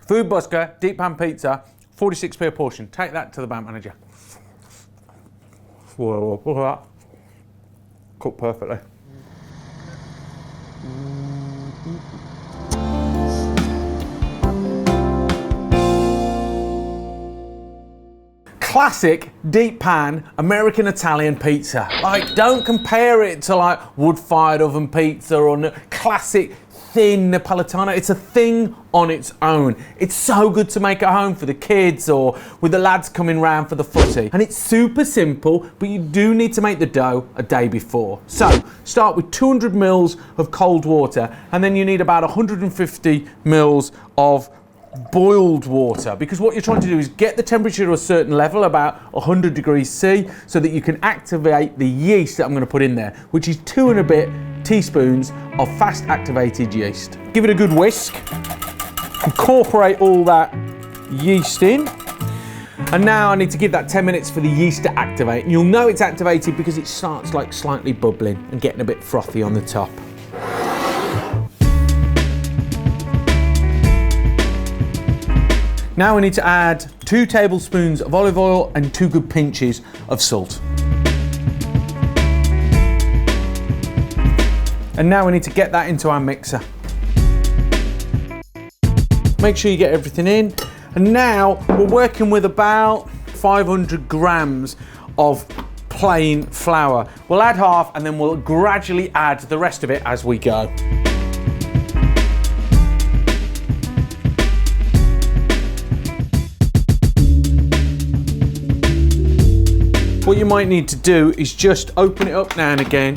Food Busker, deep pan pizza, 46p a portion. Take that to the bank manager. Whoa, look at that. Cooked perfectly. Classic deep pan American Italian pizza. Like, don't compare it to like wood-fired oven pizza or classic thin Napolitano. It's a thing on its own. It's so good to make at home for the kids or with the lads coming round for the footy. And it's super simple, but you do need to make the dough a day before. So start with 200 mils of cold water, and then you need about 150 mils of boiled water, because what you're trying to do is get the temperature to a certain level, about 100 degrees C, so that you can activate the yeast that I'm going to put in there, which is 2 and a bit teaspoons of fast activated yeast. Give it a good whisk, incorporate all that yeast in, and now I need to give that 10 minutes for the yeast to activate, and you'll know it's activated because it starts like slightly bubbling and getting a bit frothy on the top. Now we need to add 2 tablespoons of olive oil and 2 good pinches of salt. And now we need to get that into our mixer. Make sure you get everything in. And now we're working with about 500 grams of plain flour. We'll add half and then we'll gradually add the rest of it as we go. What you might need to do is just open it up now and again,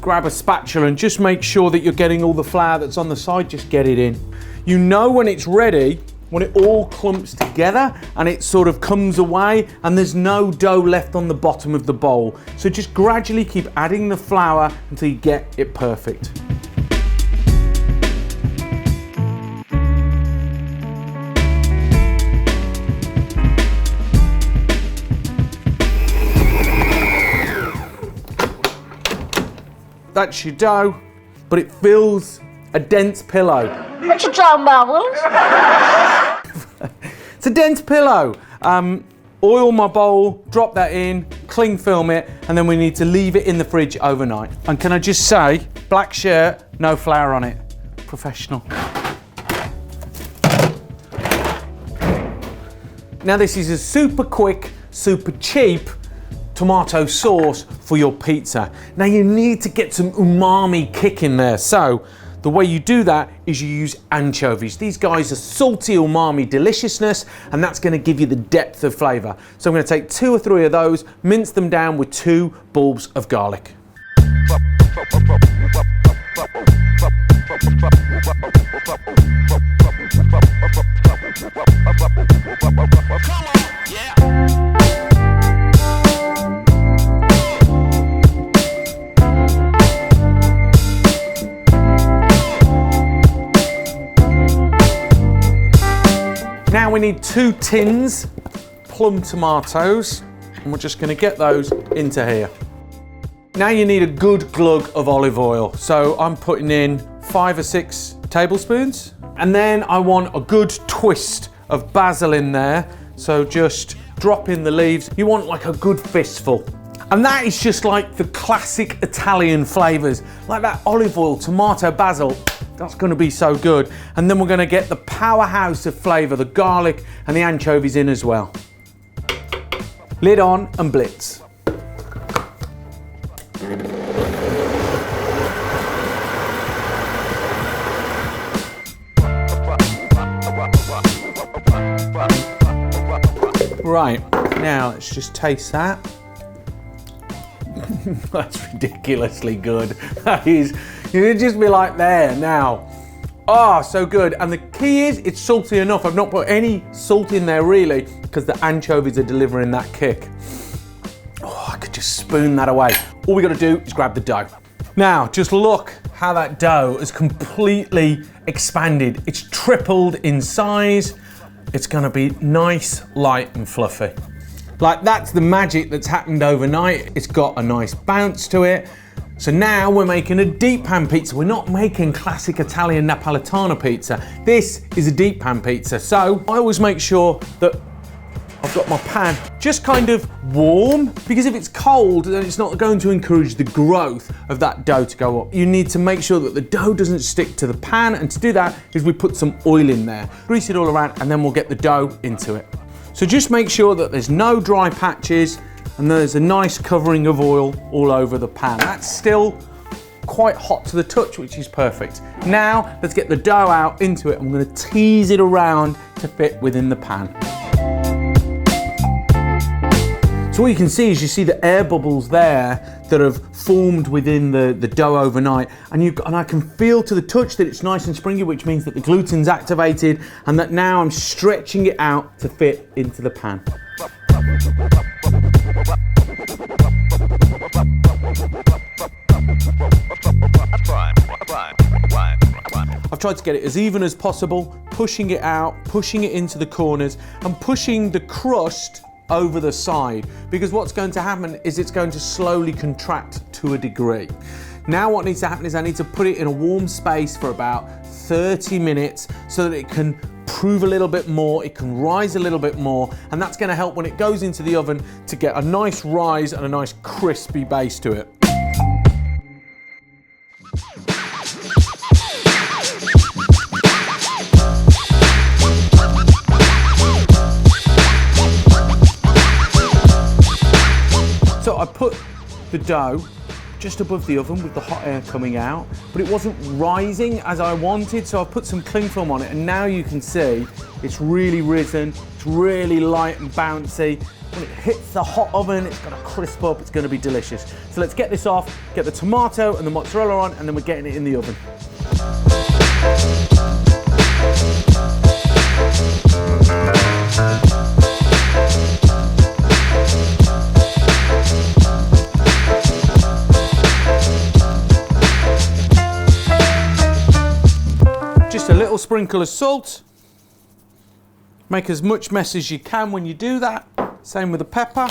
grab a spatula and just make sure that you're getting all the flour that's on the side, just get it in. You know when it's ready, when it all clumps together and it sort of comes away and there's no dough left on the bottom of the bowl. So just gradually keep adding the flour until you get it perfect. That's your dough, but it fills a dense pillow. What you talking about, Willis? It's a dense pillow. Oil my bowl, drop that in, cling film it, and then we need to leave it in the fridge overnight. And can I just say, black shirt, no flour on it. Professional. Now this is a super quick, super cheap tomato sauce for your pizza. Now you need to get some umami kick in there. So the way you do that is you use anchovies. These guys are salty umami deliciousness, and that's gonna give you the depth of flavor. So I'm gonna take 2 or 3 of those, mince them down with 2 bulbs of garlic. Now we need 2 tins plum tomatoes, and we're just gonna get those into here. Now you need a good glug of olive oil. So I'm putting in 5 or 6 tablespoons. And then I want a good twist of basil in there. So just drop in the leaves. You want like a good fistful. And that is just like the classic Italian flavors, like that olive oil, tomato, basil. That's gonna be so good. And then we're gonna get the powerhouse of flavor, the garlic and the anchovies in as well. Lid on and blitz. Right, now let's just taste that. That's ridiculously good. That is, you'd just be like there now. Oh, so good. And the key is it's salty enough. I've not put any salt in there really because the anchovies are delivering that kick. Oh, I could just spoon that away. All we gotta do is grab the dough. Now, just look how that dough has completely expanded. It's tripled in size. It's gonna be nice, light and fluffy. Like that's the magic that's happened overnight. It's got a nice bounce to it. So now we're making a deep pan pizza. We're not making classic Italian Napolitana pizza. This is a deep pan pizza. So I always make sure that I've got my pan just kind of warm, because if it's cold, then it's not going to encourage the growth of that dough to go up. You need to make sure that the dough doesn't stick to the pan, and to do that is we put some oil in there, grease it all around, and then we'll get the dough into it. So just make sure that there's no dry patches and there's a nice covering of oil all over the pan. That's still quite hot to the touch, which is perfect. Now let's get the dough out into it. I'm going to tease it around to fit within the pan. So what you can see is you see the air bubbles there that have formed within the dough overnight, and I can feel to the touch that it's nice and springy, which means that the gluten's activated and that now I'm stretching it out to fit into the pan. I've tried to get it as even as possible, pushing it out, pushing it into the corners and pushing the crust over the side, because what's going to happen is it's going to slowly contract to a degree. Now what needs to happen is I need to put it in a warm space for about 30 minutes so that it can prove a little bit more, it can rise a little bit more, and that's going to help when it goes into the oven to get a nice rise and a nice crispy base to it. So I put the dough just above the oven with the hot air coming out, but it wasn't rising as I wanted, so I put some cling film on it, and now you can see it's really risen, it's really light and bouncy. When it hits the hot oven, it's gonna crisp up, it's gonna be delicious. So let's get this off, get the tomato and the mozzarella on, and then we're getting it in the oven. Just a little sprinkle of salt. Make as much mess as you can when you do that. Same with the pepper.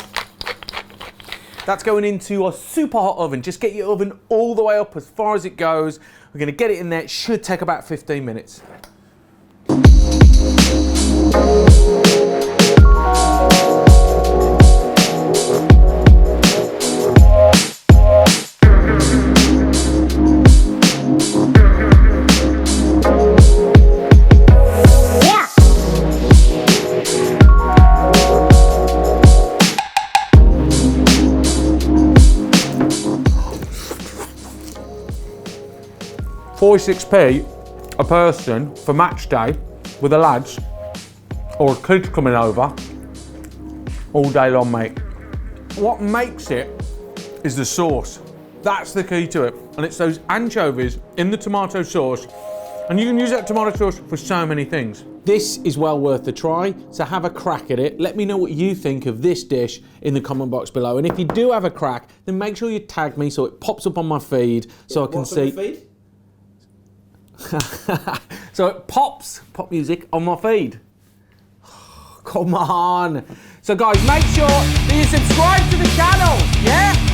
That's going into a super hot oven. Just get your oven all the way up as far as it goes. We're going to get it in there. It should take about 15 minutes. £46p a person for match day with the lads or kids coming over all day long, mate. What makes it is the sauce. That's the key to it. And it's those anchovies in the tomato sauce. And you can use that tomato sauce for so many things. This is well worth the try, so have a crack at it. Let me know what you think of this dish in the comment box below. And if you do have a crack, then make sure you tag me so it pops up on my feed so I can see. What's on the feed? So it pops pop music on my feed. Come on. So guys, make sure that you subscribe to the channel, yeah?